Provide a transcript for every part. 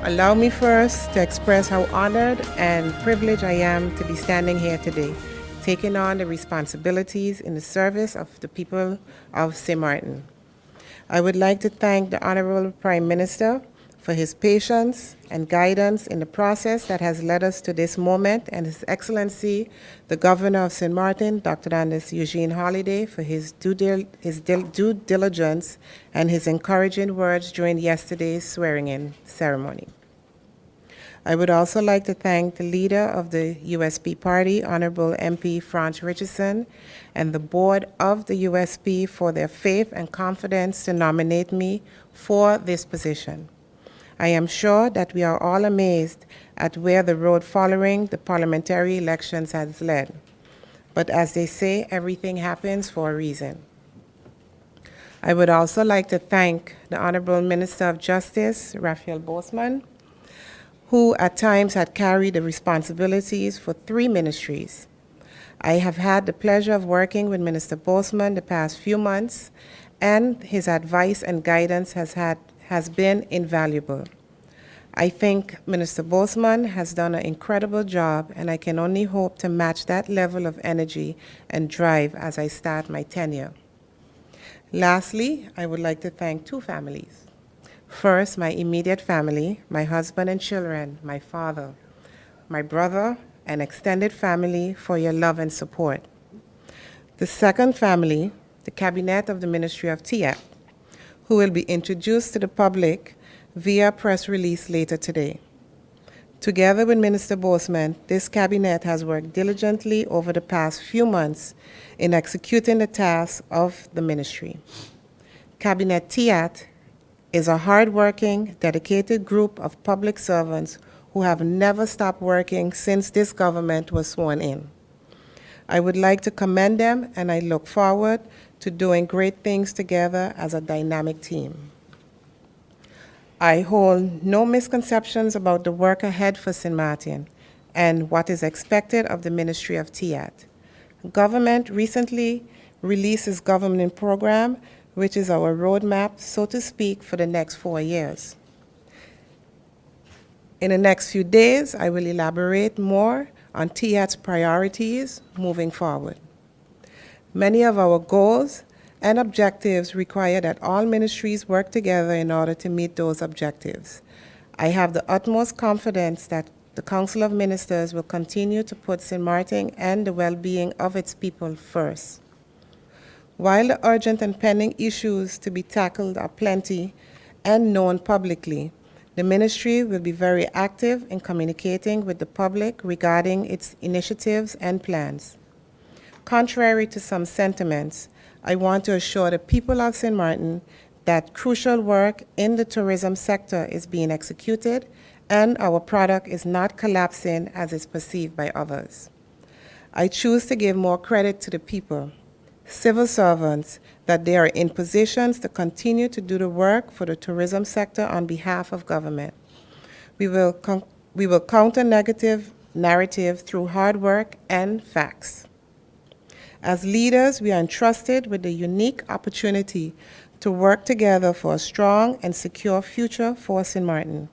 Allow me first to express how honored and privileged I am to be standing here today, taking on the responsibilities in the service of the people of St. Martin. I would like to thank the Honorable Prime Minister for his patience and guidance in the process that has led us to this moment, and His Excellency, the Governor of St. Martin, Dr. Anders Eugene Holliday, for his due diligence and his encouraging words during yesterday's swearing-in ceremony. I would also like to thank the leader of the USP party, Honorable MP Franz Richardson, and the board of the USP for their faith and confidence to nominate me for this position. I am sure that we are all amazed at where the road following the parliamentary elections has led. But as they say, everything happens for a reason. I would also like to thank the Honorable Minister of Justice, Raphael Bosman, who at times had carried the responsibilities for 3 ministries. I have had the pleasure of working with Minister Bosman the past few months, and his advice and guidance has been invaluable. I think Minister Bosman has done an incredible job, and I can only hope to match that level of energy and drive as I start my tenure. Lastly, I would like to thank 2 families. First, my immediate family, my husband and children, my father, my brother, and extended family for your love and support. The second family, the Cabinet of the Ministry of TIAC, who will be introduced to the public via press release later today. Together with Minister Bosman, this cabinet has worked diligently over the past few months in executing the tasks of the ministry. Cabinet TIAC is a hard-working, dedicated group of public servants who have never stopped working since this government was sworn in. I would like to commend them, and I look forward to doing great things together as a dynamic team. I hold no misconceptions about the work ahead for St. Martin and what is expected of the Ministry of TIAC. Government recently released its government program, which is our roadmap, so to speak, for the next 4 years. In the next few days, I will elaborate more on TIAC's priorities moving forward. Many of our goals and objectives require that all ministries work together in order to meet those objectives. I have the utmost confidence that the Council of Ministers will continue to put St. Martin and the well-being of its people first. While the urgent and pending issues to be tackled are plenty and known publicly, the ministry will be very active in communicating with the public regarding its initiatives and plans. Contrary to some sentiments, I want to assure the people of St. Martin that crucial work in the tourism sector is being executed and our product is not collapsing as is perceived by others. I choose to give more credit to the people, civil servants, that they are in positions to continue to do the work for the tourism sector on behalf of government. We will counter negative narrative through hard work and facts. As leaders, we are entrusted with the unique opportunity to work together for a strong and secure future for St. Martin.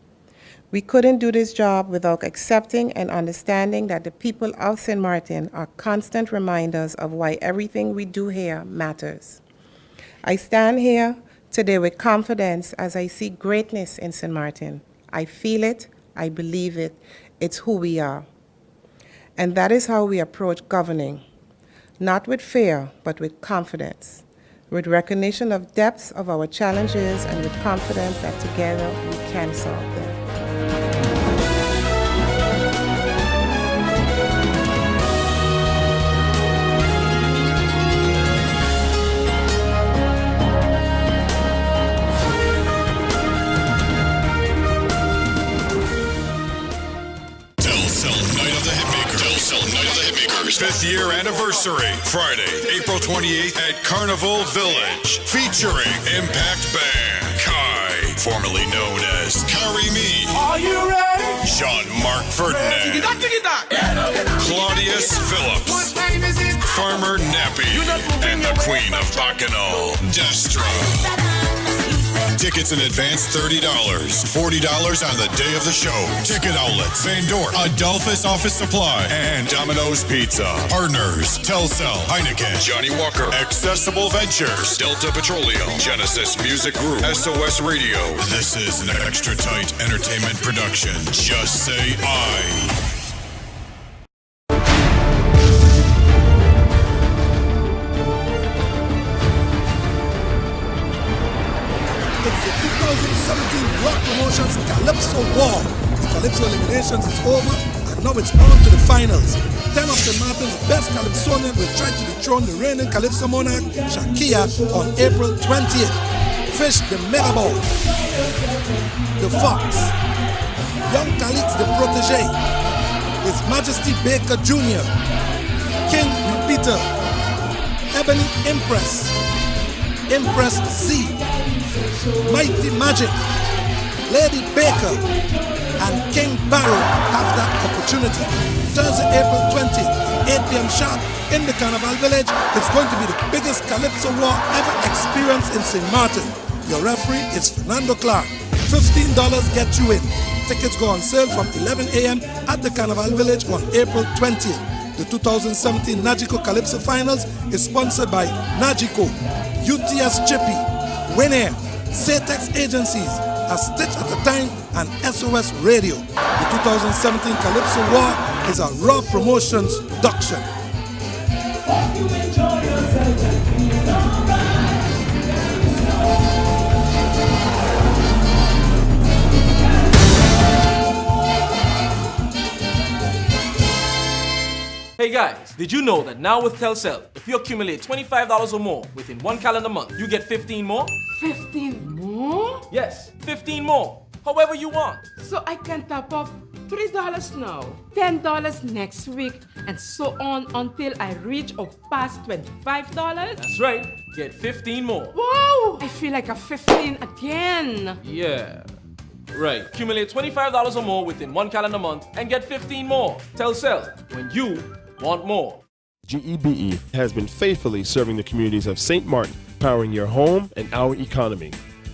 We couldn't do this job without accepting and understanding that the people of St. Martin are constant reminders of why everything we do here matters. I stand here today with confidence as I see greatness in St. Martin. I feel it, I believe it, it's who we are. And that is how we approach governing. Not with fear, but with confidence, with recognition of depths of our challenges and with confidence that together we can solve them. Fifth year anniversary, Friday, April 28th at Carnival Village, featuring Impact Band, Kai, formerly known as Carry Me. Are you ready? Jean-Marc Ferdinand, Claudius Phillips, Farmer Nappy, and the Queen of Bacchanal, Destra. Tickets in advance $30, $40 on the day of the show. Ticket outlets, Van Dorp, Adolphus Office Supply, and Domino's Pizza. Partners, Telcel, Heineken, Johnny Walker, Accessible Ventures, Delta Petroleum, Genesis Music Group, SOS Radio. This is an extra tight entertainment production. Just say I. It's the 2017 Rock Promotions Calypso War. The Calypso eliminations is over, and now it's on to the finals. 10 of St. Martin's best Calypsonians will try to dethrone the reigning Calypso monarch, Shakia, on April 20th. Fish the Megaball, the Fox, Young Calix the Protege, His Majesty Baker Jr., King Repeater, Ebony Impress, Impress Z, Mighty Magic, Lady Baker, and King Barrow have that opportunity. Thursday, April 20th, 8 p.m. sharp in the Carnival Village. It's going to be the biggest Calypso war ever experienced in St. Martin. Your referee is Fernando Clark. $15 gets you in. Tickets go on sale from 11 a.m. at the Carnival Village on April 20th. The 2017 Nagico Calypso Finals is sponsored by Nagico, UTS Chippy, Winair, Satex Agencies, A Stitch at a Time, and SOS Radio. The 2017 Calypso War is a Raw Promotions production. Hey guys, did you know that now with Telcel, if you accumulate $25 or more within one calendar month, you get 15 more? 15 more? Yes, 15 more. However you want. So I can top up $3 now, $10 next week, and so on until I reach or pass $25? That's right. Get 15 more. Wow! I feel like a 15 again. Yeah. Right. Accumulate $25 or more within one calendar month and get 15 more. Telcel, when you want more. GEBE has been faithfully serving the communities of St. Martin, powering your home and our economy.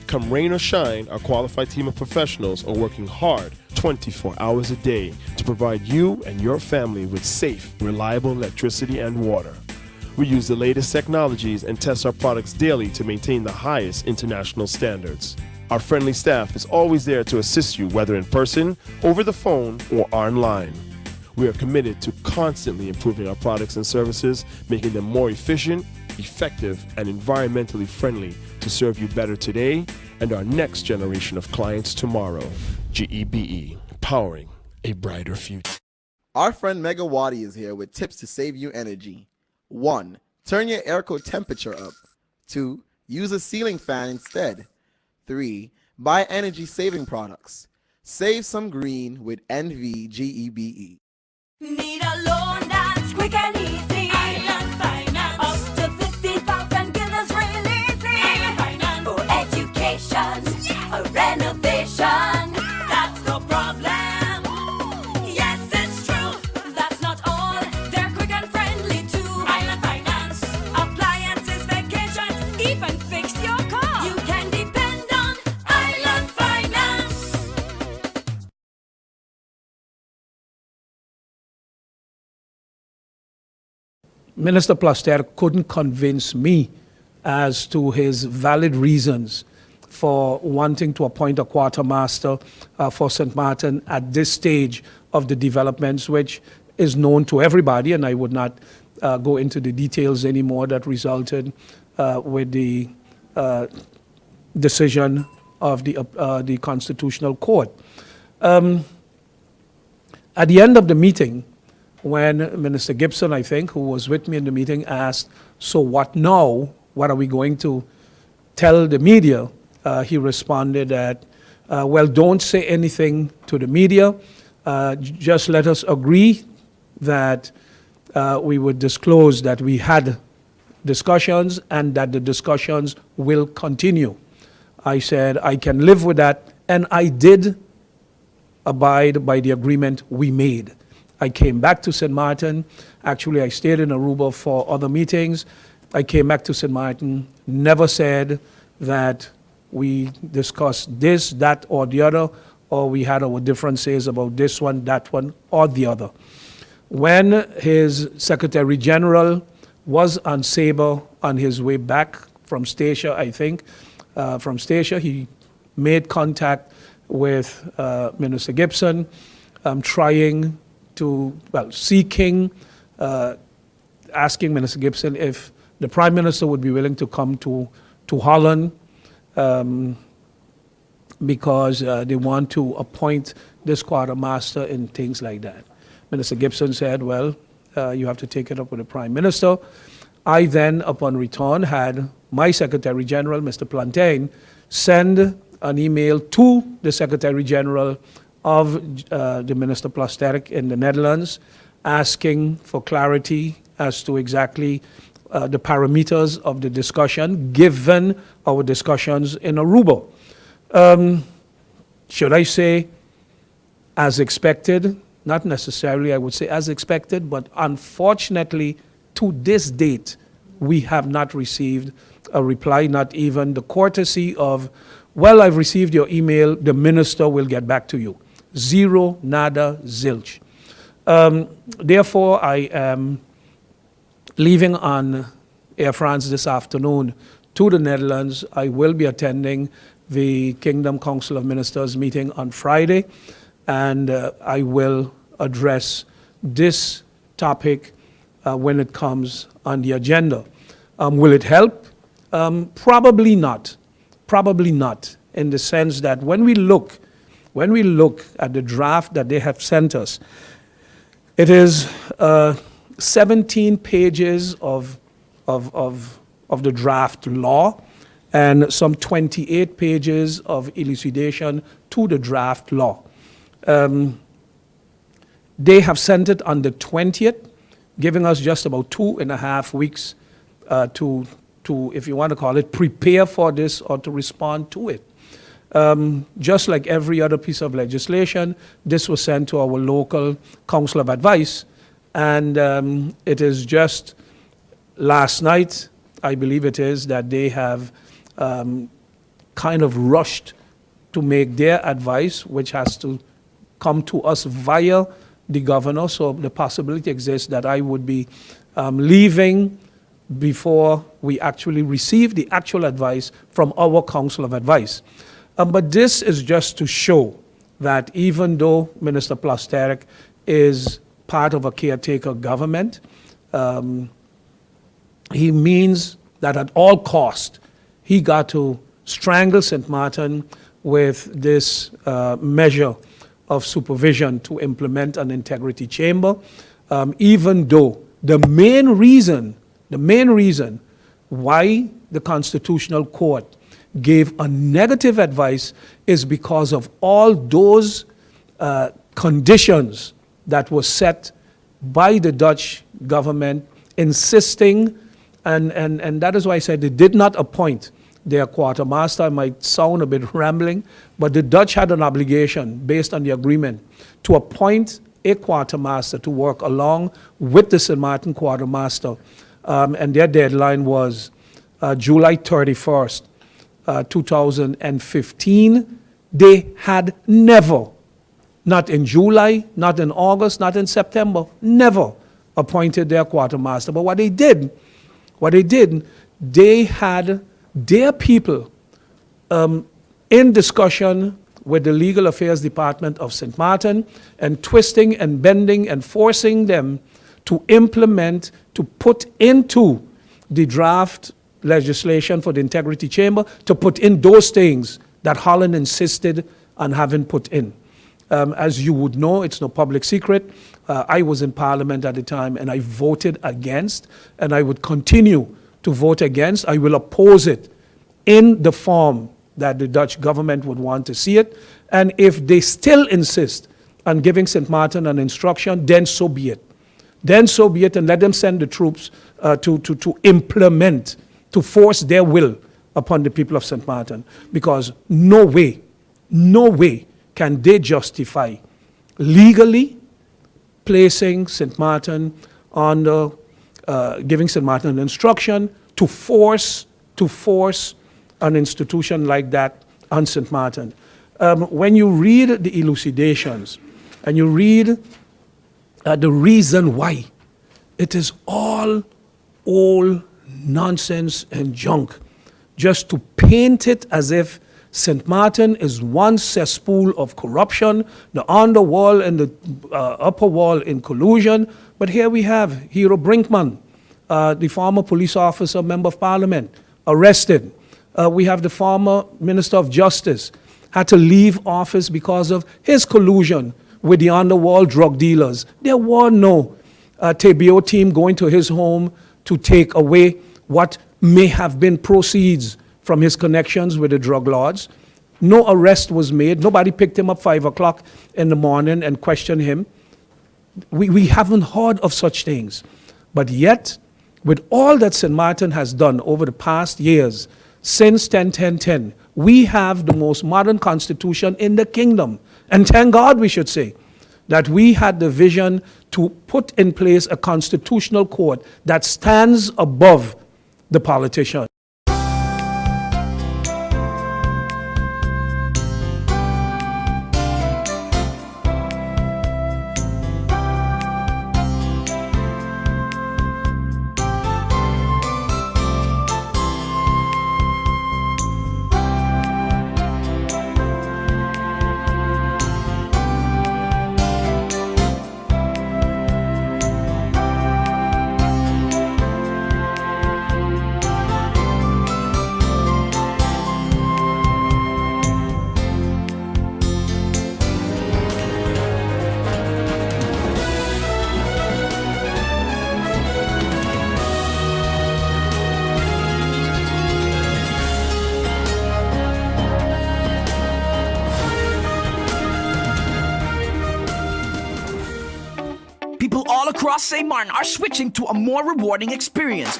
Come rain or shine, our qualified team of professionals are working hard 24 hours a day to provide you and your family with safe, reliable electricity and water. We use the latest technologies and test our products daily to maintain the highest international standards. Our friendly staff is always there to assist you, whether in person, over the phone, or online. We are committed to constantly improving our products and services, making them more efficient, effective, and environmentally friendly to serve you better today and our next generation of clients tomorrow. GEBE, powering a brighter future. Our friend Megawati is here with tips to save you energy. 1. Turn your airco temperature up. 2. Use a ceiling fan instead. 3. Buy energy-saving products. Save some green with NVGEBE. Need a loan that's quick and easy. Island Finance. Up to 50,000 guilders real easy. Island Finance. For education, a renovation. That's no problem. Yes, it's true. That's not all. They're quick and friendly too. Island Finance. Appliances, vacations, even fix your car. You can depend on Island Finance. Minister Plaster couldn't convince me as to his valid reasons for wanting to appoint a quartermaster for St. Martin at this stage of the developments, which is known to everybody, and I would not go into the details anymore that resulted with the decision of the Constitutional Court. At the end of the meeting, when Minister Gibson, I think, who was with me in the meeting, asked, so what now? What are we going to tell the media? He responded that, well, don't say anything to the media. Just let us agree that we would disclose that we had discussions and that the discussions will continue. I said, I can live with that, and I did abide by the agreement we made. I came back to St. Martin. Actually, I stayed in Aruba for other meetings. I came back to St. Martin, never said that we discussed this, that, or the other, or we had our differences about this one, that one, or the other. When his Secretary General was on Sabre on his way back from Statia, I think, from Statia, he made contact with Minister Gibson, trying to, well, seeking, asking Minister Gibson if the Prime Minister would be willing to come to Holland because they want to appoint this quartermaster and things like that. Minister Gibson said, well, you have to take it up with the Prime Minister. I then, upon return, had my Secretary General, Mr. Plantain, send an email to the Secretary General of the Minister Plasterk in the Netherlands, asking for clarity as to exactly the parameters of the discussion, given our discussions in Aruba. Should I say, as expected? Not necessarily, I would say as expected, but unfortunately, to this date, we have not received a reply, not even the courtesy of, well, I've received your email, the minister will get back to you. Zero, nada, zilch. Therefore, I am leaving on Air France this afternoon to the Netherlands. I will be attending the Kingdom Council of Ministers meeting on Friday, and I will address this topic when it comes on the agenda. Will it help? Probably not. Probably not, in the sense that when we look at the draft that they have sent us, it is 17 pages of the draft law and some 28 pages of elucidation to the draft law. They have sent it on the 20th, giving us just about 2.5 weeks to, if you want to call it, prepare for this or to respond to it. Just like every other piece of legislation, this was sent to our local council of advice, and it is just last night, I believe it is, that they have kind of rushed to make their advice, which has to come to us via the governor. So the possibility exists that I would be leaving before we actually receive the actual advice from our council of advice. But this is just to show that even though Minister Plasterk is part of a caretaker government, he means that at all cost, he got to strangle St. Martin with this measure of supervision to implement an integrity chamber, even though the main reason why the Constitutional Court gave a negative advice is because of all those conditions that were set by the Dutch government, insisting, and that is why I said they did not appoint their quartermaster. I might sound a bit rambling, but the Dutch had an obligation based on the agreement to appoint a quartermaster to work along with the St. Martin quartermaster, and their deadline was July 31st, 2015. They had never, not in July, not in August, not in September, never appointed their quartermaster. But what they did, they had their people in discussion with the Legal Affairs Department of St. Martin and twisting and bending and forcing them to implement, to put into the draft legislation for the Integrity Chamber, to put in those things that Holland insisted on having put in. As you would know, it's no public secret, I was in Parliament at the time and I voted against, and I would continue to vote against. I will oppose it in the form that the Dutch government would want to see it. And if they still insist on giving St. Martin an instruction, then so be it. Then so be it, and let them send the troops to implement, to force their will upon the people of St. Martin. Because no way can they justify legally placing St. Martin under, giving St. Martin an instruction to force an institution like that on St. Martin. When you read the elucidations and you read the reason why, it is all old nonsense and junk, just to paint it as if St. Martin is one cesspool of corruption, the underworld and the upper wall in collusion. But here we have Hero Brinkman, the former police officer, member of parliament, arrested. We have the former Minister of Justice, had to leave office because of his collusion with the underworld drug dealers. There were no TBO team going to his home to take away what may have been proceeds from his connections with the drug lords. No arrest was made. Nobody picked him up 5 o'clock in the morning and questioned him. We haven't heard of such things. But yet, with all that St. Martin has done over the past years, since 10-10-10, we have the most modern constitution in the kingdom. And thank God, we should say, that we had the vision to put in place a constitutional court that stands above the politician. People all across St. Martin are switching to a more rewarding experience.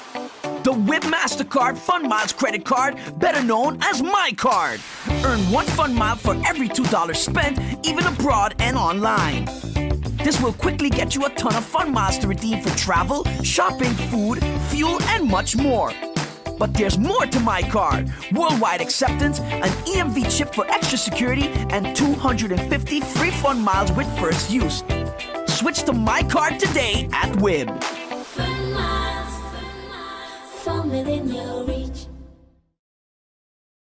The WIB MasterCard Fun Miles credit card, better known as My Card. Earn 1 fun mile for every $2 spent, even abroad and online. This will quickly get you a ton of fun miles to redeem for travel, shopping, food, fuel, and much more. But there's more to My Card. Worldwide acceptance, an EMV chip for extra security, and 250 free fun miles with first use. Switch to My Card today at WIB. Fun miles, from within your reach.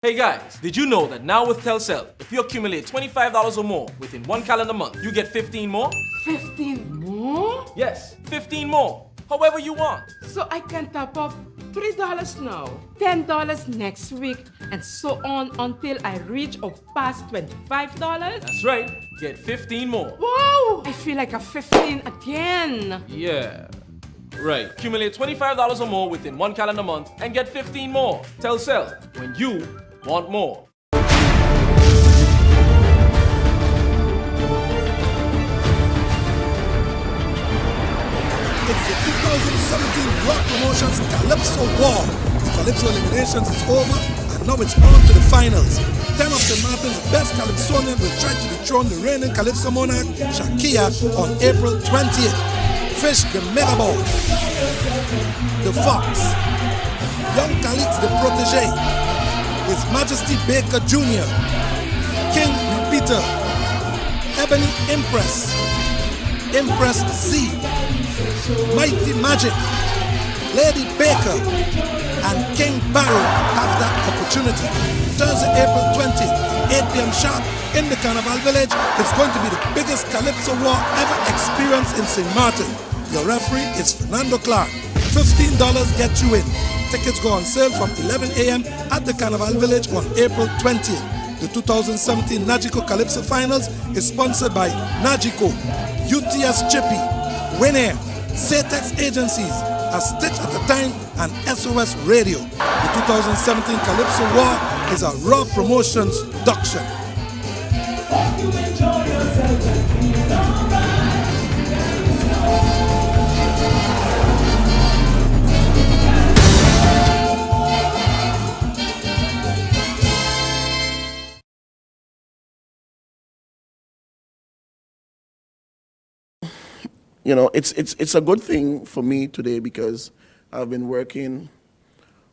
Hey guys, did you know that now with Telcel, if you accumulate $25 or more within 1 calendar month, you get 15 more? 15 more? Yes, 15 more. However you want. So I can top up $3 now, $10 next week, and so on until I reach or pass $25? That's right. Get 15 more. Wow! I feel like a 15 again. Yeah. Right. Accumulate $25 or more within 1 calendar month and get 15 more. Telcel, when you want more. It's the 2017 Rock Promotions Calypso War. The Calypso eliminations is over, and now it's on to the finals. 10 of St. Martin's best Calypsonian will try to dethrone the reigning Calypso monarch, Shakia, on April 20th. Fish the Megaball, the Fox, Young Calix the Protégé, His Majesty Baker Jr., King Repeater, Ebony Impress, Impress Z, Mighty Magic, Lady Baker, and King Barrow have that opportunity. Thursday, April 20th, 8 p.m. sharp in the Carnival Village. It's going to be the biggest Calypso war ever experienced in St. Martin. Your referee is Fernando Clark. $15 gets you in. Tickets go on sale from 11 a.m. at the Carnival Village on April 20th. The 2017 Nagico Calypso Finals is sponsored by Nagico, UTS Chippy, Winair, Zatex Agencies, A Stitch at a Time, and SOS Radio. The 2017 Calypso War is a Raw Promotions production. You know, it's a good thing for me today because I've been working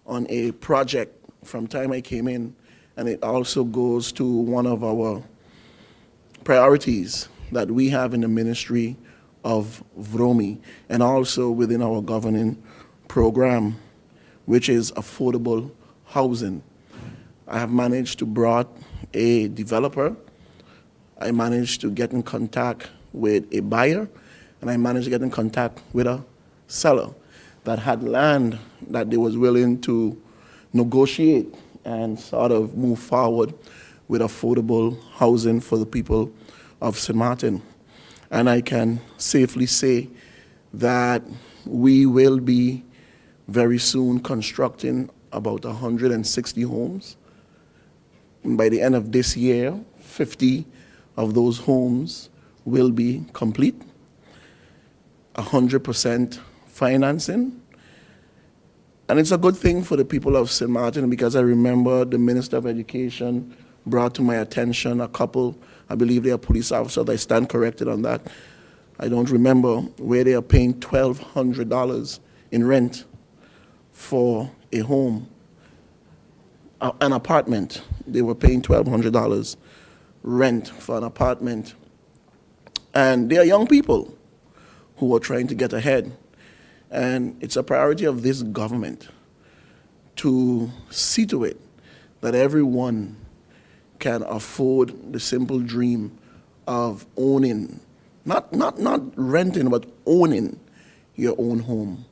on a project from time I came in, and it also goes to one of our priorities that we have in the Ministry of VROMI and also within our governing program, which is affordable housing. I have managed to brought a developer, I managed to get in contact with a buyer, and I managed to get in contact with a seller that had land that they was willing to negotiate and sort of move forward with affordable housing for the people of St. Martin. And I can safely say that we will be very soon constructing about 160 homes. And by the end of this year, 50 of those homes will be complete, 100% financing. And it's a good thing for the people of St. Martin, because I remember the Minister of Education brought to my attention a couple, I believe they are police officers, I stand corrected on that. I don't remember, where they are paying $1,200 in rent for a home, an apartment. They were paying $1,200 rent for an apartment. And they are young people who are trying to get ahead. And it's a priority of this government to see to it that everyone can afford the simple dream of owning, not renting, but owning your own home.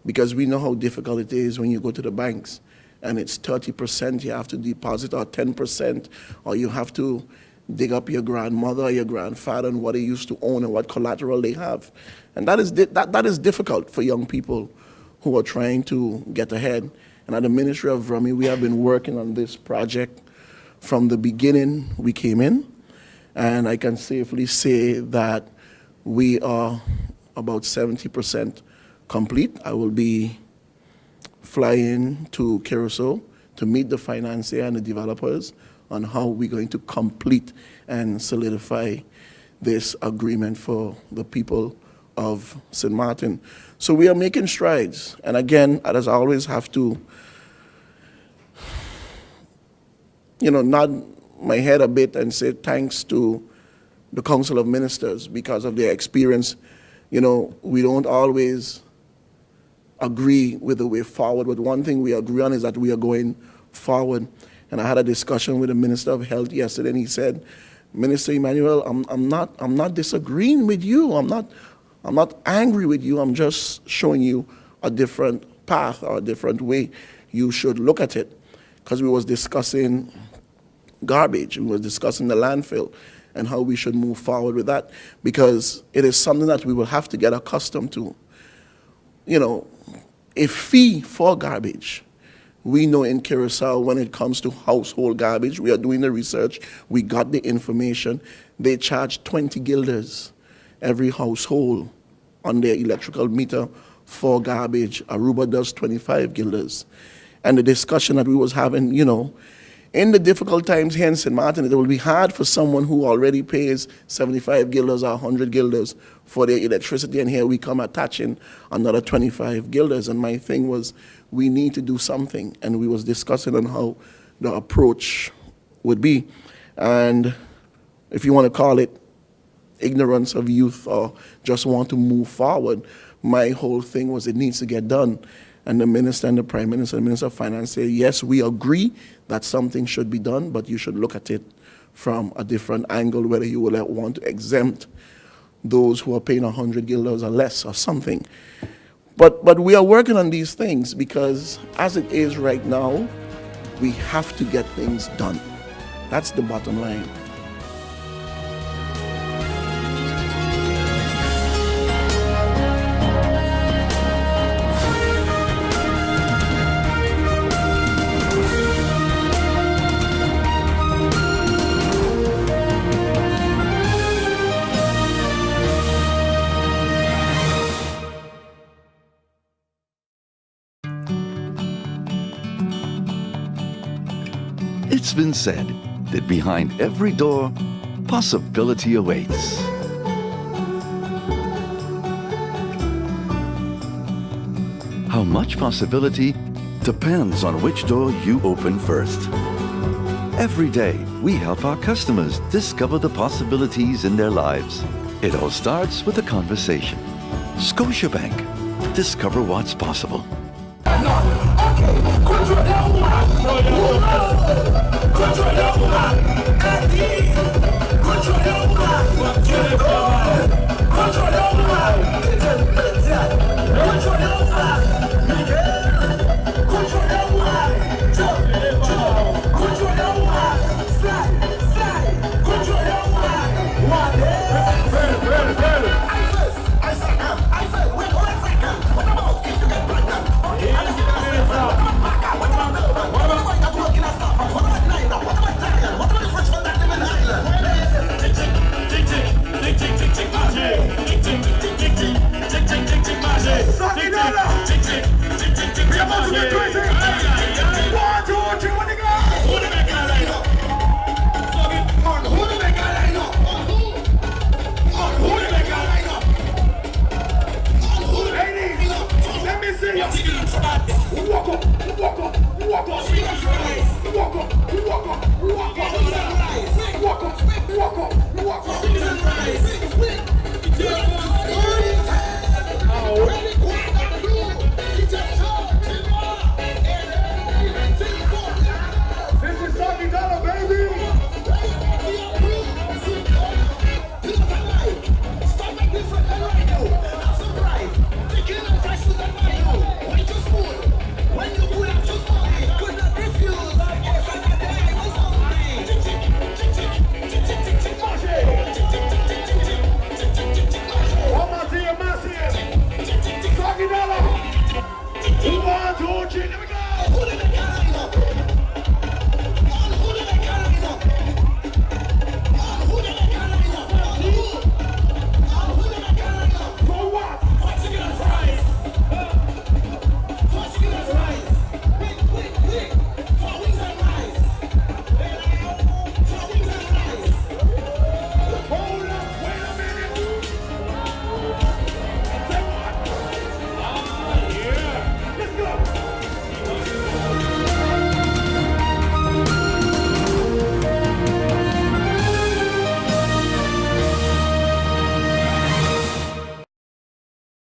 Because we know how difficult it is when you go to the banks and it's 30% you have to deposit, or 10%, or you have to dig up your grandmother or your grandfather and what they used to own and what collateral they have. And that is difficult for young people who are trying to get ahead. And at the Ministry of VROMI, we have been working on this project from the beginning we came in. And I can safely say that we are about 70% complete. I will be flying to Curacao to meet the financier and the developers on how we're going to complete and solidify this agreement for the people of St. Martin. So we are making strides. And again, as I always have to, nod my head a bit and say thanks to the Council of Ministers because of their experience. We don't always agree with the way forward, but one thing we agree on is that we are going forward. And I had a discussion with the Minister of Health yesterday, and he said, Minister Emmanuel, I'm not disagreeing with you. I'm not angry with you. I'm just showing you a different path or a different way you should look at it. Because we was discussing garbage, we was discussing the landfill and how we should move forward with that, because it is something that we will have to get accustomed to. A fee for garbage. We know in Curacao, when it comes to household garbage, we are doing the research, we got the information, they charge 20 guilders every household on their electrical meter for garbage. Aruba does 25 guilders. And the discussion that we was having, in the difficult times here in St. Martin, it will be hard for someone who already pays 75 guilders or 100 guilders for their electricity, and here we come attaching another 25 guilders. And my thing was, we need to do something, and we was discussing on how the approach would be. And if you want to call it ignorance of youth or just want to move forward, my whole thing was it needs to get done. And the Minister and the Prime Minister and the Minister of Finance say, yes, we agree that something should be done, but you should look at it from a different angle, whether you will want to exempt those who are paying 100 guilders or less or something. But we are working on these things because as it is right now, we have to get things done. That's the bottom line. It's been said that behind every door, possibility awaits. How much possibility depends on which door you open first. Every day, we help our customers discover the possibilities in their lives. It all starts with a conversation. Scotiabank. Discover what's possible. Okay.